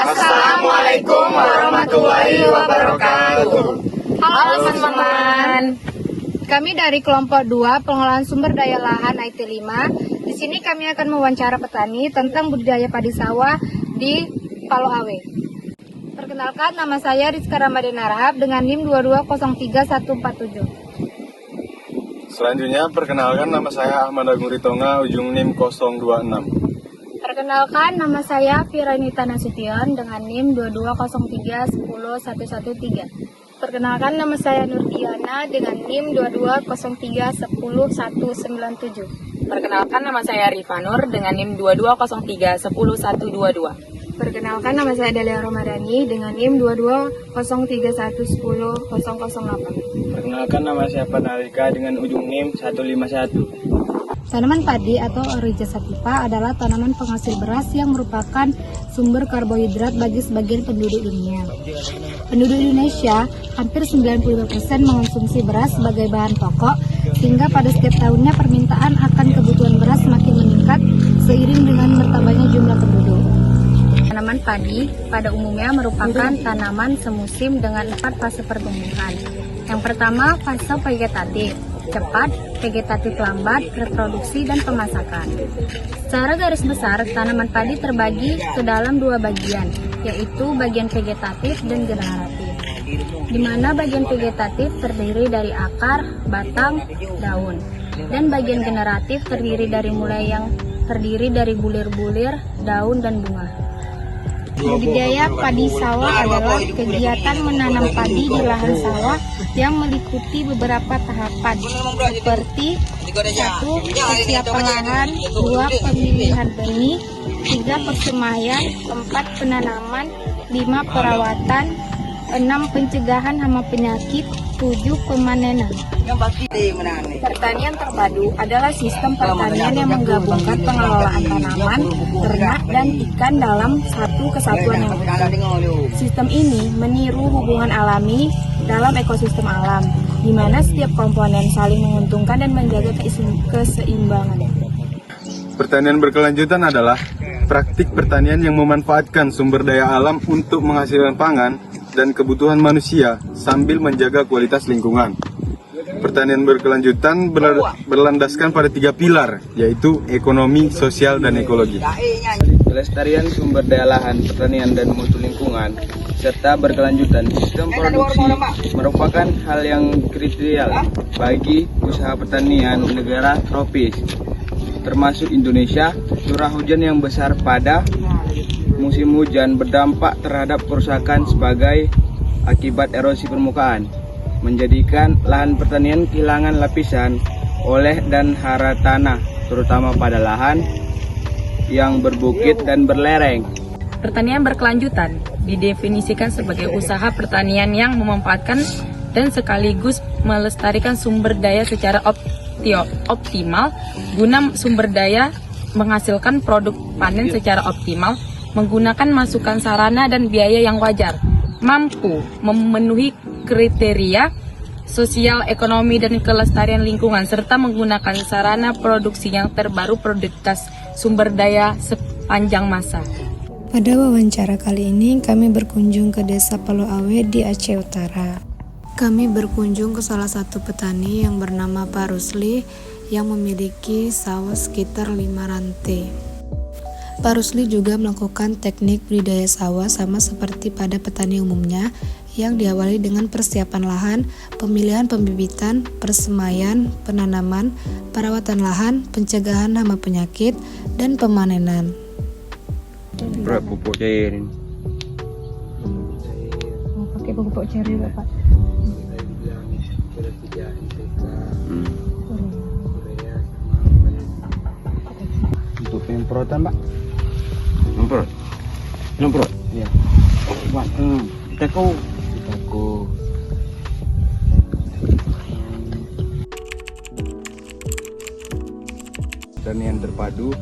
Assalamualaikum warahmatullahi wabarakatuh. Halo teman-teman. Kami dari kelompok 2 pengelolaan sumber daya lahan IT 5. Di sini kami akan mewawancara petani tentang budidaya padi sawah di Palo Awe. Perkenalkan, nama saya Rizka Ramadhan Arhab dengan NIM 2203147. Selanjutnya, perkenalkan nama saya Ahmad Agung Ritonga, ujung NIM 026. Perkenalkan, nama saya Firanita Nasution dengan NIM 220311113. Perkenalkan, nama saya Nurdiana dengan NIM 220311197. Perkenalkan, nama saya Rifanur dengan NIM 220311122. Perkenalkan, nama saya Dalia Romadani dengan NIM 220311008. Perkenalkan, nama saya Panalika dengan ujung NIM 151. Tanaman padi atau Oryza sativa adalah tanaman penghasil beras yang merupakan sumber karbohidrat bagi sebagian penduduk dunia. Penduduk Indonesia hampir 95% mengonsumsi beras sebagai bahan pokok, sehingga pada setiap tahunnya permintaan akan kebutuhan beras semakin meningkat seiring dengan bertambahnya jumlah penduduk. Tanaman padi pada umumnya merupakan tanaman semusim dengan 4 fase pertumbuhan. Yang pertama, fase vegetatif, cepat, vegetatif lambat, reproduksi, dan pemasakan. Secara garis besar, tanaman padi terbagi ke dalam 2 bagian, yaitu bagian vegetatif dan generatif. Di mana bagian vegetatif terdiri dari akar, batang, daun, dan bagian generatif terdiri dari bulir-bulir, daun, dan bunga. Budidaya padi sawah adalah kegiatan menanam padi di lahan sawah yang meliputi beberapa tahapan seperti 1. Persiapan lahan, 2. Pemilihan benih, 3. Persemaian, 4. Penanaman, 5. Perawatan, 6. Pencegahan hama penyakit, 7. Pemanenan. Pertanian terpadu adalah sistem pertanian yang menggabungkan pengelolaan tanaman, ternak, dan ikan dalam satu kesatuan yang utuh. Sistem ini meniru hubungan alami dalam ekosistem alam, di mana setiap komponen saling menguntungkan dan menjaga keseimbangan. Pertanian berkelanjutan adalah praktik pertanian yang memanfaatkan sumber daya alam untuk menghasilkan pangan dan kebutuhan manusia sambil menjaga kualitas lingkungan. Pertanian berkelanjutan berlandaskan pada 3 pilar, yaitu ekonomi, sosial, dan ekologi. Pelestarian sumber daya lahan, pertanian, dan mutu lingkungan, serta berkelanjutan sistem produksi merupakan hal yang kritikal bagi usaha pertanian negara tropis, termasuk Indonesia. Curah hujan yang besar pada musim hujan berdampak terhadap kerusakan sebagai akibat erosi permukaan, menjadikan lahan pertanian kehilangan lapisan oleh dan hara tanah, terutama pada lahan yang berbukit dan berlereng. Pertanian berkelanjutan didefinisikan sebagai usaha pertanian yang memanfaatkan dan sekaligus melestarikan sumber daya secara optimal guna sumber daya menghasilkan produk panen secara optimal, menggunakan masukan sarana dan biaya yang wajar, mampu memenuhi kriteria sosial, ekonomi, dan kelestarian lingkungan, serta menggunakan sarana produksi yang terbaru produktivitas sumber daya sepanjang masa. Pada wawancara kali ini, kami berkunjung ke Desa Palo Awe di Aceh Utara. Kami berkunjung ke salah satu petani yang bernama Pak Rusli yang memiliki sawah sekitar 5 rantai. Pak Rusli juga melakukan teknik budidaya sawah sama seperti pada petani umumnya, yang diawali dengan persiapan lahan, pemilihan pembibitan, persemaian, penanaman, perawatan lahan, pencegahan hama penyakit, dan pemanenan. Berat pupuk cair ini. Pakai pupuk cair Bapak. Untuk penyemprotan, Pak. Nyemprot. Iya. Teko. Pertanian terpadu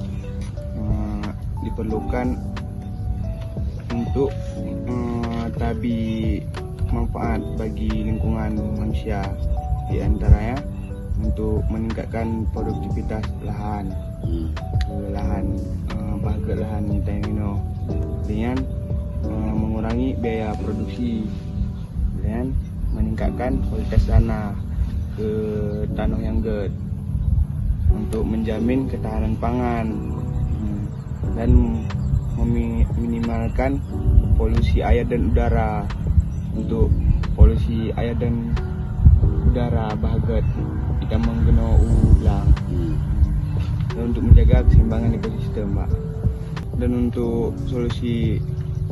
diperlukan untuk tabi manfaat bagi lingkungan manusia, di antaranya untuk meningkatkan produktivitas lahan, bahagia lahan Tanimino dengan mengurangi biaya produksi dan meningkatkan kualitas tanah ke tanah yang gede untuk menjamin ketahanan pangan dan meminimalkan polusi air dan udara. Untuk polusi air dan udara bahagia kita menggunakan ulang dan untuk menjaga keseimbangan ekosistem, Pak. Dan untuk solusi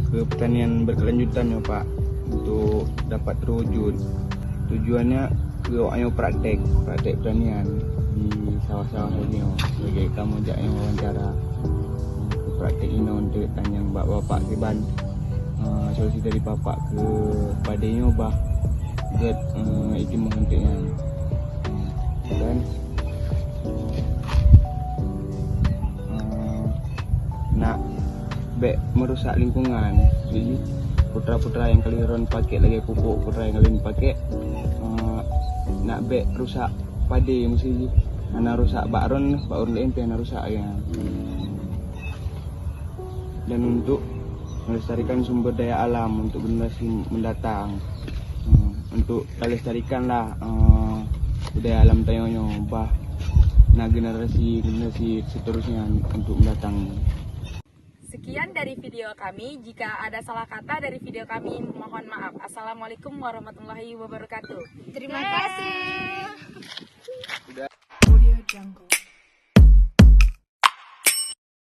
ke pertanian berkelanjutan ya, Pak, untuk dapat terwujud tujuannya ke ayo praktek pertanian di sawah-sawah ini sebagai kamu jak yang wawancara praktek ini untuk tanya bapak ke ban solusi dari bapak ke padanya bah buat itu menghentinya dan nak merusak lingkungan. Jadi putra-putra yang kalian pakai lagi pupuk putra yang kalian pakai nak rusak padi mesti ana rusak bakron lain pian rusak ya. Dan untuk melestarikan sumber daya alam untuk generasi mendatang, untuk lestarikanlah budaya alam tayonyo bah nah generasi seterusnya untuk mendatang. Sekian dari video kami. Jika ada salah kata dari video kami, mohon maaf. Assalamualaikum warahmatullahi wabarakatuh. Terima kasih. Udah. Audio Jungle.